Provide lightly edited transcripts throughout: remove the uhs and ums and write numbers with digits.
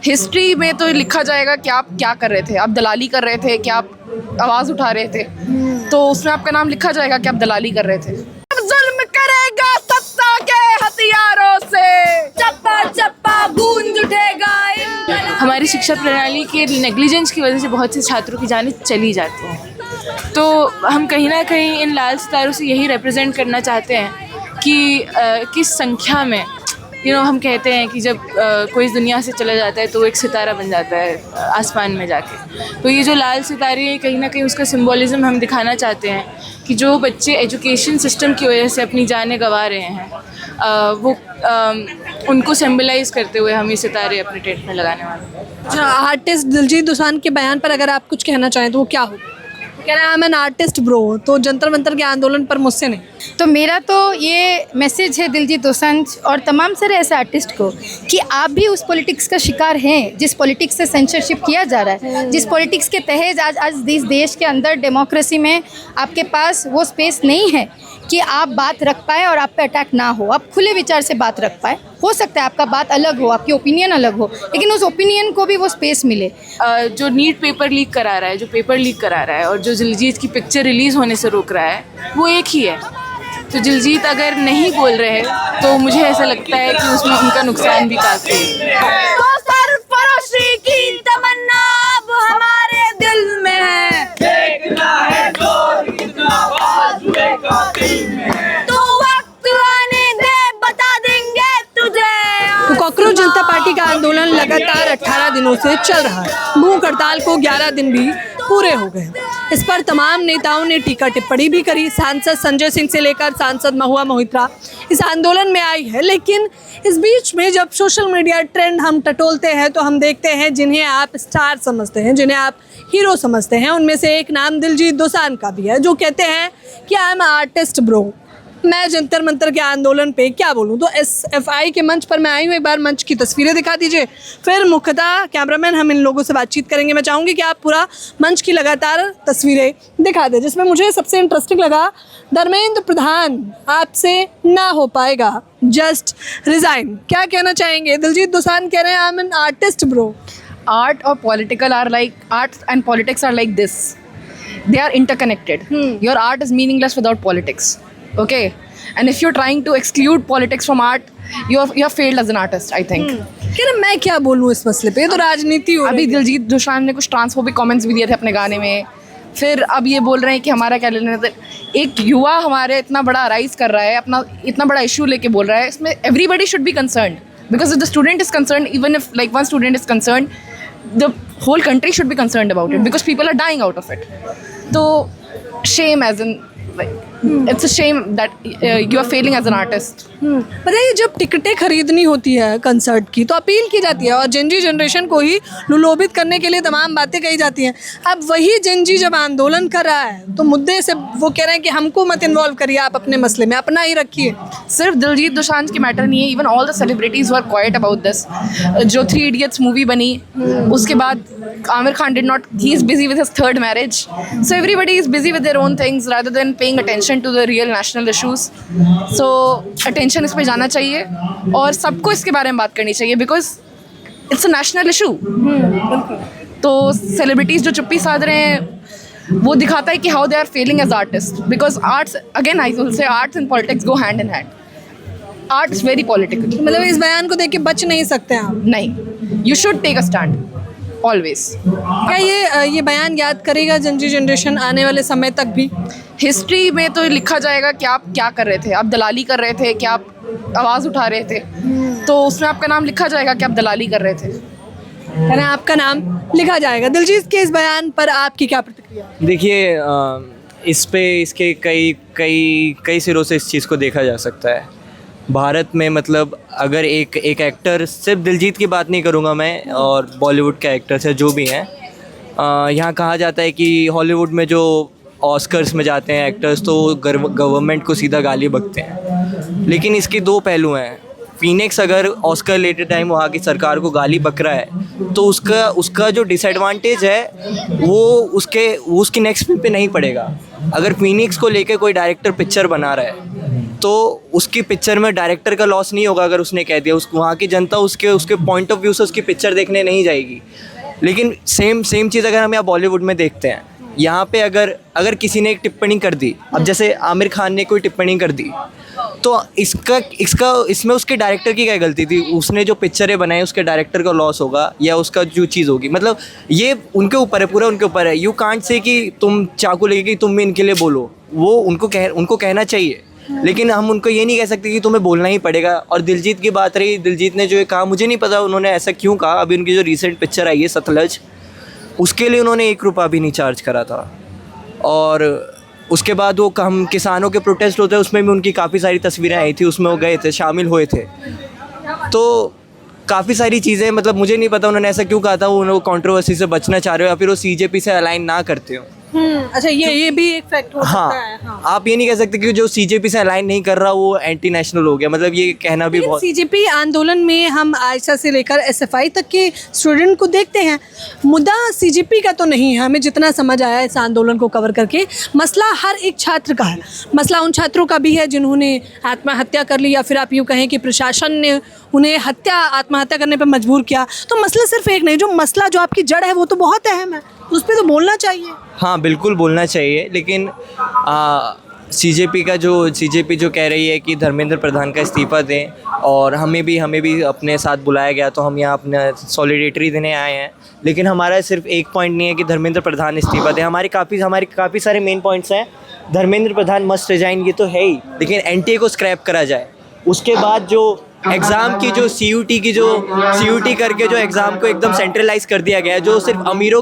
History में तो लिखा जाएगा कि आप क्या कर रहे थे, आप दलाली कर रहे थे, क्या आप आवाज़ उठा रहे थे, तो उसमें आपका नाम लिखा जाएगा कि आप दलाली कर रहे थे। जुल्म करेगा सत्ता के हथियारों से, चप्पा चप्पा गूंज उठेगा। हमारी शिक्षा प्रणाली के नेग्लिजेंस की वजह से बहुत से छात्रों की जानें चली जाती हैं, तो हम कहीं ना कहीं इन लाल सितारों से यही रिप्रेजेंट करना चाहते हैं कि किस संख्या में हम कहते हैं कि जब कोई इस दुनिया से चला जाता है तो वो एक सितारा बन जाता है आसमान में जाके। तो ये जो लाल सितारे हैं कहीं ना कहीं उसका सिंबॉलिज़्म हम दिखाना चाहते हैं कि जो बच्चे एजुकेशन सिस्टम की वजह से अपनी जानें गंवा रहे हैं वो उनको सिंबलाइज़ करते हुए हम ये सितारे अपने टेंट में लगाने वाले हैं। अच्छा, आर्टिस्ट दिलजीत दोसांझ के बयान पर अगर आप कुछ कहना चाहें तो वो क्या हो? कह रहे हैं I am an artist bro, तो जंतर मंतर के आंदोलन पर मुझसे नहीं। तो मेरा तो ये मैसेज है दिलजीत दोसांझ और तमाम सारे ऐसे आर्टिस्ट को कि आप भी उस पॉलिटिक्स का शिकार हैं जिस पॉलिटिक्स से सेंसरशिप किया जा रहा है, जिस पॉलिटिक्स के तहत आज इस देश के अंदर डेमोक्रेसी में आपके पास वो स्पेस नहीं है कि आप बात रख पाए और आप पे अटैक ना हो, आप खुले विचार से बात रख पाए। हो सकता है आपका बात अलग हो, आपकी ओपिनियन अलग हो, लेकिन उस ओपिनियन को भी वो स्पेस मिले। जो नीट पेपर लीक करा रहा है, जो पेपर लीक करा रहा है और जो दिलजीत की पिक्चर रिलीज़ होने से रोक रहा है वो एक ही है। तो दिलजीत अगर नहीं बोल रहे तो मुझे ऐसा लगता है कि उसमें उनका नुकसान भी काफ़ी है। तो सरफरोशी की तमन्ना अब हमारे दिल में है, देखना है जोर कितना बाजुए का दिल में है, तो वक्त आने दे बता देंगे तुझे। तो कॉकरोच जनता पार्टी का आंदोलन लगातार 18 दिनों से चल रहा है। भूख हड़ताल को 11 दिन भी पूरे हो गए। इस पर तमाम नेताओं ने टीका टिप्पणी भी करी। सांसद संजय सिंह से लेकर सांसद महुआ मोहित्रा इस आंदोलन में आई है, लेकिन इस बीच में जब सोशल मीडिया ट्रेंड हम टटोलते हैं तो हम देखते हैं जिन्हें आप स्टार समझते हैं, जिन्हें आप हीरो समझते हैं, उनमें से एक नाम दिलजीत दोसांझ का भी है, जो कहते हैं कि आई एम आर्टिस्ट ब्रो। मैं जंतर मंतर के आंदोलन पे क्या बोलूं। तो SFI के मंच पर मैं आई हूँ, एक बार मंच की तस्वीरें दिखा दीजिए, फिर मुख्यतः कैमरामैन हम इन लोगों से बातचीत करेंगे। मैं चाहूँगी कि आप पूरा मंच की लगातार तस्वीरें दिखा दें, जिसमें मुझे सबसे इंटरेस्टिंग लगा धर्मेंद्र प्रधान आपसे ना हो पाएगा, जस्ट रिजाइन। क्या कहना चाहेंगे? दिलजीत दोसांझ कह रहे हैं I am an artist bro. Art or political are like, art and politics are like this. They are interconnected. Your art is meaningless without politics. Okay? And if you're trying to exclude politics from art, you're failed as an artist, I think. कह रहे मैं क्या बोलूँ इस मसले पे, ये तो राजनीति हो अभी रही है। दिलजीत दोसांझ ने कुछ ट्रांसफोबिक कमेंट्स भी दिए थे अपने गाने में, फिर अब ये बोल रहे हैं कि हमारा क्या लेना है। एक युवा हमारे इतना बड़ा राइज कर रहा है, अपना इतना बड़ा इशू लेके बोल रहा है, इसमें everybody should be concerned, because if the student is concerned, even if like one student is concerned, the whole country should be concerned about it because people are dying out of it. So shame, as in like it's a shame that you are failing as an artist. बताइए, जब टिकटें खरीदनी होती है concert की तो appeal की जाती है और जेनजी जनरेशन को ही लुलोबित करने के लिए तमाम बातें कही जाती हैं। अब वही जेनजी जब आंदोलन कर रहा है तो मुद्दे से वो कह रहे हैं कि हमको मत इन्वॉल्व करिए, आप अपने मसले में अपना ही रखिए। सिर्फ दिलजीत दोसांझ की मैटर नहीं है, even all the celebrities were quiet about this. जो 3 Idiots मूवी बनी उसके बाद Aamir Khan did not, he is busy with his 3rd marriage, so everybody is busy with their own things rather than paying attention to the real national issues. So attention इस पे जाना चाहिए और सबको इसके बारे में बात करनी चाहिए because it's a national issue. तो सेलिब्रिटीज जो चुप्पी साध रहे हैं वो दिखाता है कि how they are failing as artist, because arts, again I will say, arts and politics go hand in hand. Art is very political. मतलब इस बयान को देख के बच नहीं सकते आप? नहीं, you should take a stand always. क्या ये बयान याद करेगा जेनजी जनरेशन आने वाले समय तक भी? हिस्ट्री में तो लिखा जाएगा कि आप क्या कर रहे थे, आप दलाली कर रहे थे, क्या आप आवाज़ उठा रहे थे, तो उसमें आपका नाम लिखा जाएगा कि आप दलाली कर रहे थे। है ना, आपका नाम लिखा जाएगा। दिलजीत के इस बयान पर आपकी क्या प्रतिक्रिया? देखिए, इस पे इसके कई सिरों से इस चीज़ को देखा जा सकता है। भारत में मतलब अगर एक एक्टर, सिर्फ दिलजीत की बात नहीं करूँगा मैं, और बॉलीवुड के एक्टर्स हैं जो भी हैं, यहाँ कहा जाता है कि हॉलीवुड में जो ऑस्कर्स में जाते हैं एक्टर्स तो गवर्नमेंट को सीधा गाली बकते हैं, लेकिन इसके 2 पहलू हैं। फीनिक्स अगर ऑस्कर लेते टाइम वहाँ की सरकार को गाली बक रहा है तो उसका जो डिसएडवांटेज है वो उसकी नेक्स्ट फिल्म पे नहीं पड़ेगा। अगर फीनिक्स को लेके कोई डायरेक्टर पिक्चर बना रहा है तो उसकी पिक्चर में डायरेक्टर का लॉस नहीं होगा अगर उसने कह दिया। उस वहाँ की जनता उसके पॉइंट ऑफ व्यू से उसकी पिक्चर देखने नहीं जाएगी। लेकिन सेम चीज़ अगर हम यहाँ बॉलीवुड में देखते हैं, यहाँ पे अगर किसी ने एक टिप्पणी कर दी, अब जैसे आमिर खान ने कोई टिप्पणी कर दी, तो इसमें उसके डायरेक्टर की क्या गलती थी? उसने जो पिक्चरें बनाई उसके डायरेक्टर का लॉस होगा या उसका जो चीज़ होगी, मतलब ये उनके ऊपर है, पूरा उनके ऊपर है। यू कांट से कि तुम चाकू लेके कि तुम भी इनके लिए बोलो, वो उनको कहना चाहिए, लेकिन हम उनको ये नहीं कह सकते कि तुम्हें बोलना ही पड़ेगा। और दिलजीत की बात रही, दिलजीत ने जो ये कहा, मुझे नहीं पता उन्होंने ऐसा क्यों कहा। अभी उनकी जो रिसेंट पिक्चर आई है सतलज, उसके लिए उन्होंने 1 रुपया भी नहीं चार्ज करा था। और उसके बाद वो हम किसानों के प्रोटेस्ट होते हैं, उसमें भी उनकी काफ़ी सारी तस्वीरें आई थी, उसमें वो गए थे, शामिल हुए थे। तो काफ़ी सारी चीज़ें, मतलब मुझे नहीं पता उन्होंने ऐसा क्यों कहा था। वो कंट्रोवर्सी से बचना चाह रहे हो या फिर वो CJP से अलाइन ना करते हो। अच्छा, ये भी एक फैक्ट हो सकता है। हाँ, आप ये नहीं कह सकते कि जो CJP से अलाइन नहीं कर रहा वो एंटी नेशनल हो गया, मतलब ये कहना भी बहुत। CJP आंदोलन में हम आयशा से लेकर SFI तक के स्टूडेंट को देखते हैं। मुद्दा CJP का तो नहीं है, हमें जितना समझ आया इस आंदोलन को कवर करके। मसला हर एक छात्र का है, मसला उन छात्रों का भी है जिन्होंने आत्महत्या कर ली, या फिर आप यूँ कहें कि प्रशासन ने उन्हें आत्महत्या करने पर मजबूर किया। तो मसला सिर्फ एक नहीं, जो मसला जो आपकी जड़ है वो तो बहुत अहम है, उस पर तो बोलना चाहिए। हाँ बिल्कुल बोलना चाहिए, लेकिन CJP जो कह रही है कि धर्मेंद्र प्रधान का इस्तीफ़ा दें, और हमें भी अपने साथ बुलाया गया, तो हम यहाँ अपना सॉलिडेटरी देने आए हैं। लेकिन हमारा सिर्फ एक पॉइंट नहीं है कि धर्मेंद्र प्रधान इस्तीफ़ा दें, हमारे काफ़ी सारे मेन पॉइंट्स हैं। धर्मेंद्र प्रधान मस्ट रिजाइन, ये तो है ही, लेकिन NTA को स्क्रैप करा जाए। उसके बाद जो एग्ज़ाम की जो CUT करके जो एग्ज़ाम को एकदम सेंट्रलाइज कर दिया गया है, जो सिर्फ अमीरों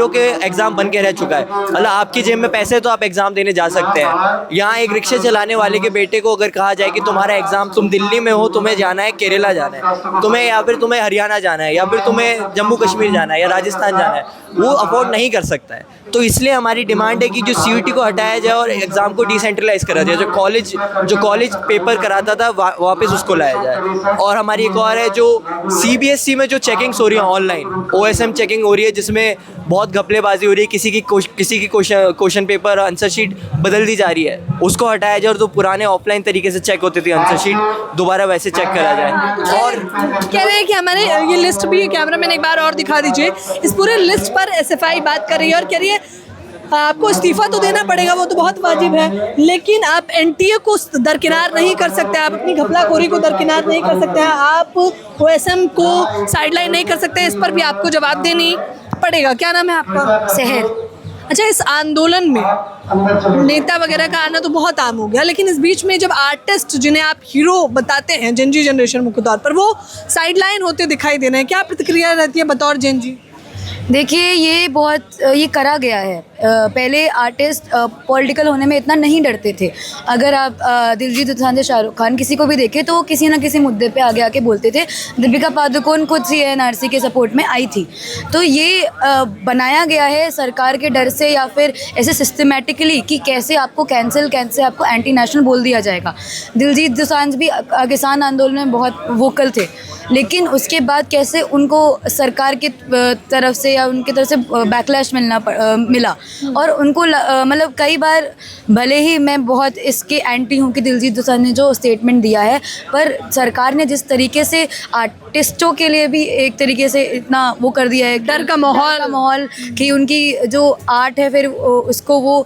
के एग्ज़ाम बन के रह चुका है। मतलब आपकी जेब में पैसे तो आप एग्ज़ाम देने जा सकते हैं। यहाँ एक रिक्शे चलाने वाले के बेटे को अगर कहा जाए कि तुम्हारा एग्ज़ाम, तुम दिल्ली में हो, तुम्हें जाना है केरला जाना है, तुम्हें हरियाणा जाना है, या फिर तुम्हें जम्मू कश्मीर जाना है या राजस्थान जाना है, वो अफोर्ड नहीं कर सकता है। तो इसलिए हमारी डिमांड है कि जो CUT को हटाया जाए और एग्ज़ाम को डिसेंट्रलाइज करा जाए। जो कॉलेज पेपर कराता था वापस उसको लाया जाए। और हमारी एक और है, जो CBSE में जो चेकिंग्स हो रही है ऑनलाइन, OSM चेकिंग हो रही है, जिसमें बहुत घपलेबाजी हो रही है, किसी की क्वेश्चन पेपर आंसर शीट बदल दी जा रही है, उसको हटाया जाए। और जो पुराने ऑफलाइन तरीके से चेक होती थी आंसर शीट, दोबारा वैसे चेक करा जाए। और कह रहे हैं कि हमारे ये लिस्ट भी, कैमरा मैन एक बार और दिखा दीजिए, इस पूरे लिस्ट पर SFI बात कर रही है और कह रही है आपको इस्तीफा तो देना पड़ेगा, वो तो बहुत वाजिब है, लेकिन आप NTA को दरकिनार नहीं कर सकते, आप अपनी घपलाखोरी को दरकिनार नहीं कर सकते हैं, आप OSM को साइडलाइन नहीं कर सकते। इस पर भी आपको जवाब देनी पड़ेगा। क्या नाम है आपका? शहर। अच्छा, इस आंदोलन में नेता वगैरह का आना तो बहुत आम हो गया, लेकिन इस बीच में जब आर्टिस्ट, जिन्हें आप हीरो बताते हैं जेनजी जनरेशन मुख्य तौर पर, वो साइडलाइन होते दिखाई दे रहे हैं, क्या प्रतिक्रिया रहती है बतौर जेनजी? देखिए, ये करा गया है। पहले आर्टिस्ट पॉलिटिकल होने में इतना नहीं डरते थे। अगर आप दिलजीत दोसांझ, शाहरुख खान, किसी को भी देखें तो किसी ना किसी मुद्दे पे आगे आके बोलते थे। दीपिका पादुकोण खुद CNRC के सपोर्ट में आई थी। तो ये बनाया गया है सरकार के डर से, या फिर ऐसे सिस्टमेटिकली कि कैसे आपको आपको एंटी नेशनल बोल दिया जाएगा। दिलजीत दोसांझ भी किसान आंदोलन में बहुत वोकल थे, लेकिन उसके बाद कैसे उनको सरकार की तरफ से या उनकी तरफ से बैकलैश मिला, और उनको मतलब कई बार, भले ही मैं बहुत इसके एंटी हूँ कि दिलजीत दोसांझ ने जो स्टेटमेंट दिया है, पर सरकार ने जिस तरीके से आर्टिस्टों के लिए भी एक तरीके से इतना वो कर दिया है, डर का माहौल कि उनकी जो आर्ट है फिर उसको वो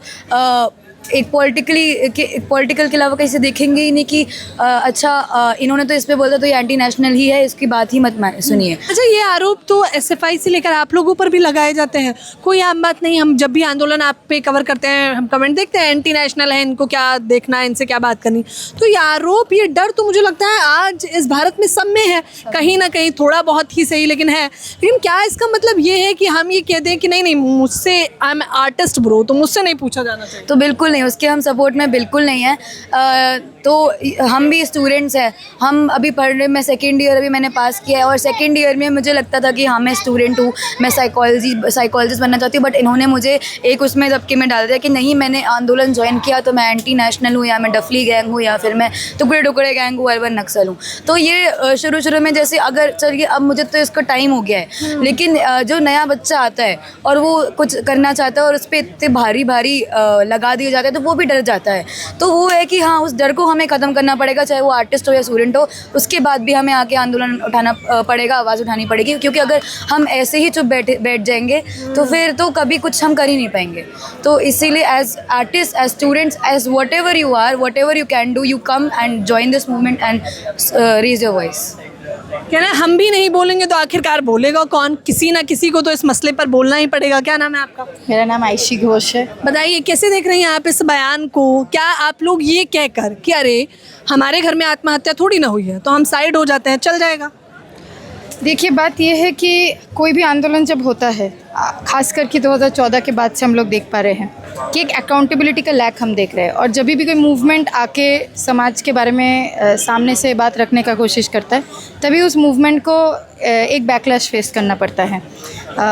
एक पॉलिटिकल के अलावा कहीं से देखेंगे ही नहीं कि अच्छा इन्होंने तो इस पे बोला तो ये एंटी नेशनल ही है, इसकी बात ही मत सुनिए। अच्छा, ये आरोप तो SFI से लेकर आप लोगों पर भी लगाए जाते हैं, कोई आम बात नहीं। हम जब भी आंदोलन आप पे कवर करते हैं, हम कमेंट देखते हैं, एंटी नेशनल है, इनको क्या देखना है, इनसे क्या बात करनी। तो ये आरोप, ये डर तो मुझे लगता है आज इस भारत में सब में है, कहीं ना कहीं, थोड़ा बहुत ही सही लेकिन है। लेकिन क्या इसका मतलब ये है कि हम ये कह दें कि नहीं, मुझसे, आई एम आर्टिस्ट ब्रो, तो मुझसे नहीं पूछा जाना चाहिए? तो बिल्कुल नहीं, उसके हम सपोर्ट में बिल्कुल नहीं है। तो हम भी स्टूडेंट्स हैं, हम अभी पढ़ रहे, मैं सेकेंड ईयर अभी मैंने पास किया है, और सेकेंड ईयर में मुझे लगता था कि हाँ मैं स्टूडेंट हूँ, मैं साइकोलॉजिस्ट बनना चाहती हूँ, बट इन्होंने मुझे एक उसमें दबके में डाल दिया कि नहीं, मैंने आंदोलन ज्वाइन किया तो मैं एंटी नेशनल हूँ, या मैं डफली गैंग हूँ, या फिर मैं टुकड़े टुकड़े गैंग हूँ, अर्बन नक्सल हूँ। तो ये शुरू में जैसे, अगर चलिए अब मुझे तो इसका टाइम हो गया है, लेकिन जो नया बच्चा आता है और वो कुछ करना चाहता है और उस पर इतने भारी लगा दिए जाता है तो वो भी डर जाता है। तो वो है कि हाँ, उस डर को हमें ख़त्म करना पड़ेगा, चाहे वो आर्टिस्ट हो या स्टूडेंट हो। उसके बाद भी हमें आके आंदोलन उठाना पड़ेगा, आवाज़ उठानी पड़ेगी, क्योंकि अगर हम ऐसे ही चुप बैठ जाएंगे तो फिर तो कभी कुछ हम कर ही नहीं पाएंगे। तो इसीलिए as artist, as students, as whatever you are, whatever you can do, you come and join this movement and raise your voice. क्या ना, हम भी नहीं बोलेंगे तो आखिरकार बोलेगा कौन? किसी ना किसी को तो इस मसले पर बोलना ही पड़ेगा। क्या नाम है आपका? मेरा नाम आयशी घोष है। बताइए, कैसे देख रही हैं आप इस बयान को? क्या आप लोग ये कहकर कि अरे हमारे घर में आत्महत्या थोड़ी ना हुई है तो हम साइड हो जाते हैं, चल जाएगा? देखिए, बात यह है कि कोई भी आंदोलन जब होता है, खास करके 2014 के बाद से हम लोग देख पा रहे हैं कि एक अकाउंटेबिलिटी का लैक हम देख रहे हैं। और जब भी कोई मूवमेंट आके समाज के बारे में सामने से बात रखने का कोशिश करता है, तभी उस मूवमेंट को एक बैकलैश फेस करना पड़ता है।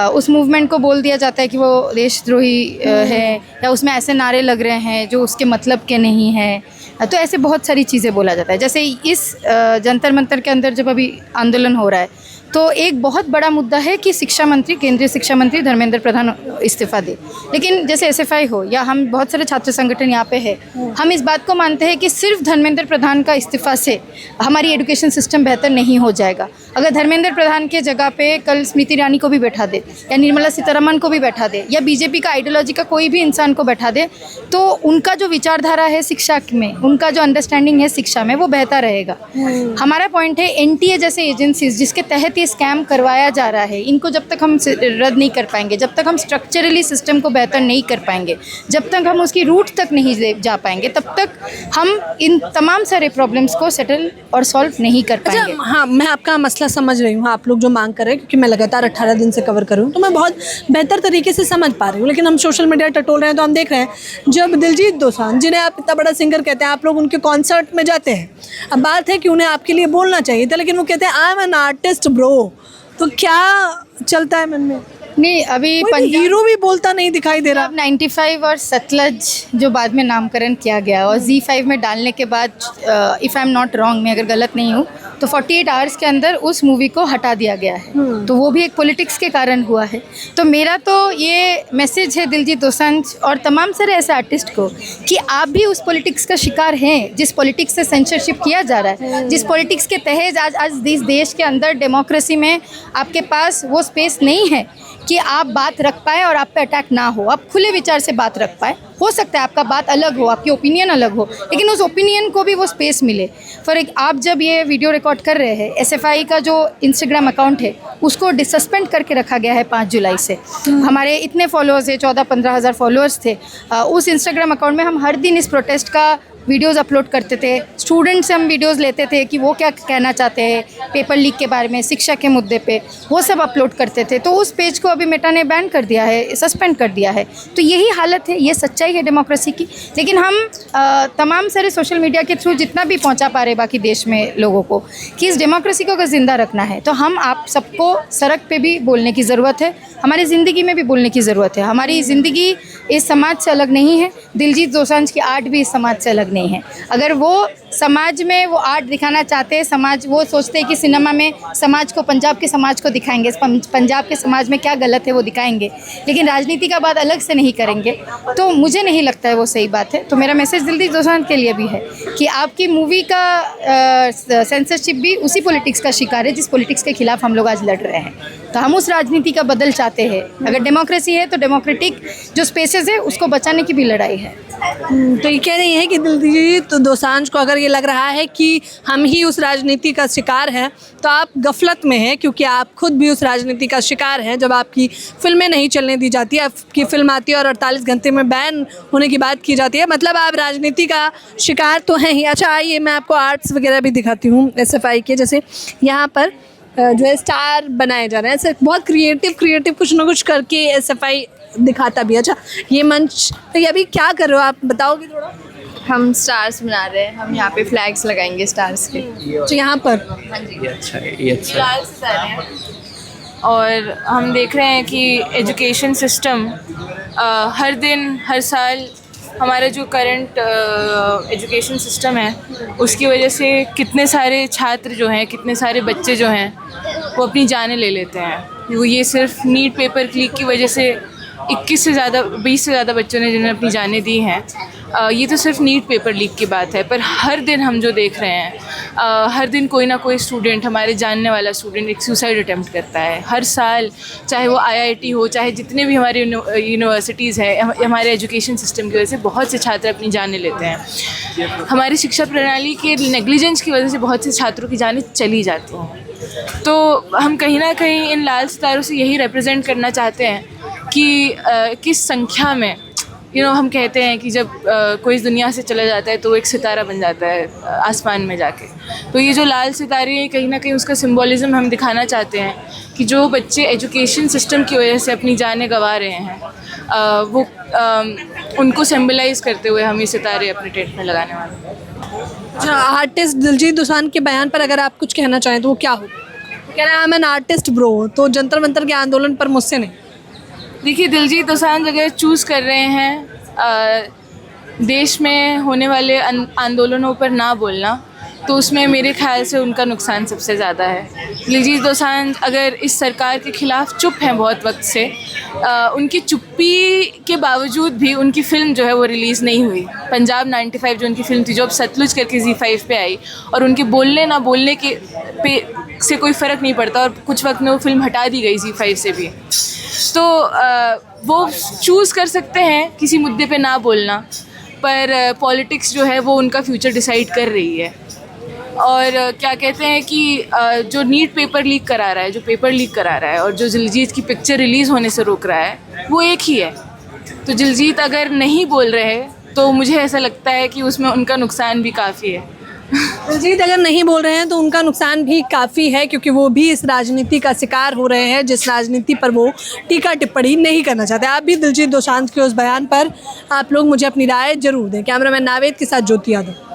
उस मूवमेंट को बोल दिया जाता है कि वो देशद्रोही है, या उसमें ऐसे नारे लग रहे हैं जो उसके मतलब के नहीं हैं। तो ऐसे बहुत सारी चीज़ें बोला जाता है। जैसे इस जंतर मंतर के अंदर जब अभी आंदोलन हो रहा है, तो एक बहुत बड़ा मुद्दा है कि शिक्षा मंत्री, केंद्रीय शिक्षा मंत्री धर्मेंद्र प्रधान इस्तीफ़ा दे। लेकिन जैसे एसएफआई हो या हम बहुत सारे छात्र संगठन यहाँ पे है, हम इस बात को मानते हैं कि सिर्फ धर्मेंद्र प्रधान का इस्तीफ़ा से हमारी एजुकेशन सिस्टम बेहतर नहीं हो जाएगा। अगर धर्मेंद्र प्रधान के जगह पे कल स्मृति ईरानी को भी बैठा दे, या निर्मला सीतारमण को भी बैठा दे, या बीजेपी का आइडियोलॉजी का कोई भी इंसान को बैठा दे, तो उनका जो विचारधारा है शिक्षा में, उनका जो अंडरस्टैंडिंग है शिक्षा में, वो बेहतर रहेगा। हमारा पॉइंट है एनटीए जैसे एजेंसीज जिसके तहत ये स्कैम करवाया जा रहा है, इनको जब तक हम रद्द नहीं कर पाएंगे, जब तक हम स्ट्रक्चरली सिस्टम को बेहतर नहीं कर पाएंगे, जब तक हम उसकी रूट तक नहीं जा पाएंगे, तब तक हम इन तमाम सारे प्रॉब्लम्स को सेटल और सॉल्व नहीं कर पाएंगे। अच्छा, हाँ, मैं आपका मसला समझ रही हूँ, आप लोग जो मांग कर रहे हैं, क्योंकि मैं लगातार 18 दिन से कवर कर रही हूँ तो मैं बहुत बेहतर तरीके से समझ पा रही हूँ। लेकिन हम सोशल मीडिया टटोल रहे हैं तो हम देख रहे हैं जब दिलजीत दोसांझ, जिन्हें आप इतना बड़ा सिंगर कहते हैं, आप लोग उनके कॉन्सर्ट में जाते हैं। अब बात है कि उन्हें आपके लिए बोलना चाहिए था, लेकिन वो कहते हैं I am an artist bro. तो क्या चलता है मन में? नहीं, अभी हीरो भी बोलता नहीं दिखाई दे रहा। 95 और सतलज जो बाद में नामकरण किया गया और Z5 में डालने के बाद, if I am not wrong, मैं अगर गलत नहीं हूँ, तो 48 आवर्स के अंदर उस मूवी को हटा दिया गया है। तो वो भी एक पॉलिटिक्स के कारण हुआ है। तो मेरा तो ये मैसेज है दिलजीत दोसांझ और तमाम सारे ऐसे आर्टिस्ट को कि आप भी उस पॉलिटिक्स का शिकार हैं जिस पॉलिटिक्स से सेंसरशिप किया जा रहा है, जिस पॉलिटिक्स के तहत आज इस देश के अंदर डेमोक्रेसी में आपके पास वो स्पेस नहीं है कि आप बात रख पाए और आप पे अटैक ना हो, आप खुले विचार से बात रख पाए। हो सकता है आपका बात अलग हो, आपकी ओपिनियन अलग हो, लेकिन उस ओपिनियन को भी वो स्पेस मिले। फॉर आप जब ये वीडियो रिकॉर्ड कर रहे हैं, एसएफआई का जो इंस्टाग्राम अकाउंट है उसको डिसस्पेंड करके रखा गया है 5 जुलाई से। हमारे इतने फॉलोअर्स है, 14-15 हज़ार फॉलोअर्स थे उस इंस्टाग्राम अकाउंट में। हम हर दिन इस प्रोटेस्ट का वीडियोज़ अपलोड करते थे, स्टूडेंट से हम वीडियोज़ लेते थे कि वो क्या कहना चाहते हैं पेपर लीक के बारे में, शिक्षा के मुद्दे पे, वो सब अपलोड करते थे। तो उस पेज को अभी मेटा ने बैन कर दिया है, सस्पेंड कर दिया है। तो यही हालत है, ये सच्चाई है डेमोक्रेसी की। लेकिन हम तमाम सारे सोशल मीडिया के थ्रू जितना भी पहुंचा पा रहे बाकी देश में लोगों को कि इस डेमोक्रेसी को अगर ज़िंदा रखना है तो हम आप सबको सड़क पे भी बोलने की ज़रूरत है, हमारी ज़िंदगी में भी बोलने की ज़रूरत है। हमारी ज़िंदगी इस समाज से अलग नहीं है, दिलजीत दोसांझ की आर्ट भी इस समाज से अलग नहीं है। अगर वो समाज में वो आर्ट दिखाना चाहते हैं, समाज वो सोचते हैं कि सिनेमा में समाज को, पंजाब के समाज को दिखाएंगे, पंजाब के समाज में क्या गलत है वो दिखाएंगे, लेकिन राजनीति का बात अलग से नहीं करेंगे, तो मुझे नहीं लगता है वो सही बात है। तो मेरा मैसेज दिलजीत दोसांझ के लिए भी है कि आपकी मूवी का सेंसरशिप भी उसी पॉलिटिक्स का शिकार है जिस पॉलिटिक्स के खिलाफ हम लोग आज लड़ रहे हैं। तो हम उस राजनीति का बदल चाहते हैं। अगर डेमोक्रेसी है तो डेमोक्रेटिक जो स्पेसेस है उसको बचाने की भी लड़ाई है। तो ये कह रही हैं कि दिलजीत दोसांझ को अगर ये लग रहा है कि हम ही उस राजनीति का शिकार हैं तो आप गफलत में हैं, क्योंकि आप खुद भी उस राजनीति का शिकार हैं। जब आपकी फिल्में नहीं चलने दी जाती है, आपकी फिल्म आती है और 48 घंटे में बैन होने की बात की जाती है, मतलब आप राजनीति का शिकार तो हैं ही। अच्छा, आइए मैं आपको आर्ट्स वगैरह भी दिखाती हूँ एसएफआई के। जैसे यहाँ पर जो है स्टार बनाए जा रहे हैं, ऐसे बहुत क्रिएटिव कुछ ना कुछ करके एसएफआई दिखाता भी। अच्छा, ये मंच तो ये अभी क्या कर रहे हो आप बताओगे थोड़ा? हम स्टार्स बना रहे हैं, हम यहाँ पे फ्लैग्स लगाएंगे स्टार्स के। तो यहाँ पर ये अच्छा है, ये अच्छा है। और हम देख रहे हैं कि एजुकेशन सिस्टम हर दिन हर साल हमारा जो करंट एजुकेशन सिस्टम है उसकी वजह से कितने सारे छात्र जो हैं, कितने सारे बच्चे जो हैं वो अपनी जानें ले लेते हैं। वो ये सिर्फ नीट पेपर लीक की वजह से 20 से ज़्यादा बच्चों ने जिन्होंने अपनी जानें दी हैं। ये तो सिर्फ नीट पेपर लीक की बात है, पर हर दिन हम जो देख रहे हैं, हर दिन कोई ना कोई स्टूडेंट, हमारे जानने वाला स्टूडेंट एक सुसाइड अटेम्प्ट करता है हर साल, चाहे वो IIT हो, चाहे जितने भी हमारे यूनिवर्सिटीज़ हैं, हमारे एजुकेशन सिस्टम की वजह से बहुत से छात्र अपनी जानें लेते हैं। हमारी शिक्षा प्रणाली के नेग्लिजेंस की वजह से बहुत से छात्रों की जानें चली जाती हैं। तो हम कहीं ना कहीं इन लाल सितारों से यही रिप्रेजेंट करना चाहते हैं कि किस संख्या में हम कहते हैं कि जब कोई इस दुनिया से चला जाता है तो वो एक सितारा बन जाता है आसमान में जाके। तो ये जो लाल सितारे हैं, कहीं ना कहीं उसका सिंबॉलिज्म हम दिखाना चाहते हैं कि जो बच्चे एजुकेशन सिस्टम की वजह से अपनी जानें गंवा रहे हैं, वो उनको सिंबलाइज करते हुए हम ये सितारे अपने टेंट में लगाने वाले हैं। अच्छा, आर्टिस्ट दिलजीत दोसांझ के बयान पर अगर आप कुछ कहना चाहें तो वो क्या हो? कह रहा है I'm an artist bro, तो जंतर मंतर के आंदोलन पर मुझसे नहीं। देखिए, दिलजीत दोसांझ अगर चूज़ कर रहे हैं देश में होने वाले आंदोलनों पर ना बोलना, तो उसमें मेरे ख्याल से उनका नुकसान सबसे ज़्यादा है। दिलजीत दोसांझ अगर इस सरकार के ख़िलाफ़ चुप हैं बहुत वक्त से, उनकी चुप्पी के बावजूद भी उनकी फ़िल्म जो है वो रिलीज़ नहीं हुई। पंजाब 95 जो उनकी फ़िल्म थी, जो अब सतलुज करके ZEE5 पे आई, और उनके बोलने ना बोलने के पे से कोई फ़र्क नहीं पड़ता, और कुछ वक्त में वो फ़िल्म हटा दी गई ZEE5 से भी। तो वो चूज़ कर सकते हैं किसी मुद्दे पे ना बोलना, पर पॉलिटिक्स जो है वो उनका फ्यूचर डिसाइड कर रही है। और क्या कहते हैं कि जो नीट पेपर लीक करा रहा है, जो पेपर लीक करा रहा है, और जो दिलजीत की पिक्चर रिलीज़ होने से रोक रहा है, वो एक ही है। तो दिलजीत अगर नहीं बोल रहे तो मुझे ऐसा लगता है कि उसमें उनका नुकसान भी काफ़ी है। दिलजीत अगर नहीं बोल रहे हैं तो उनका नुकसान भी काफ़ी है, क्योंकि वो भी इस राजनीति का शिकार हो रहे हैं जिस राजनीति पर वो टीका टिप्पणी नहीं करना चाहते। आप भी दिलजीत दोसांझ के उस बयान पर आप लोग मुझे अपनी राय जरूर दें। कैमरामैन नावेद के साथ ज्योति यादव।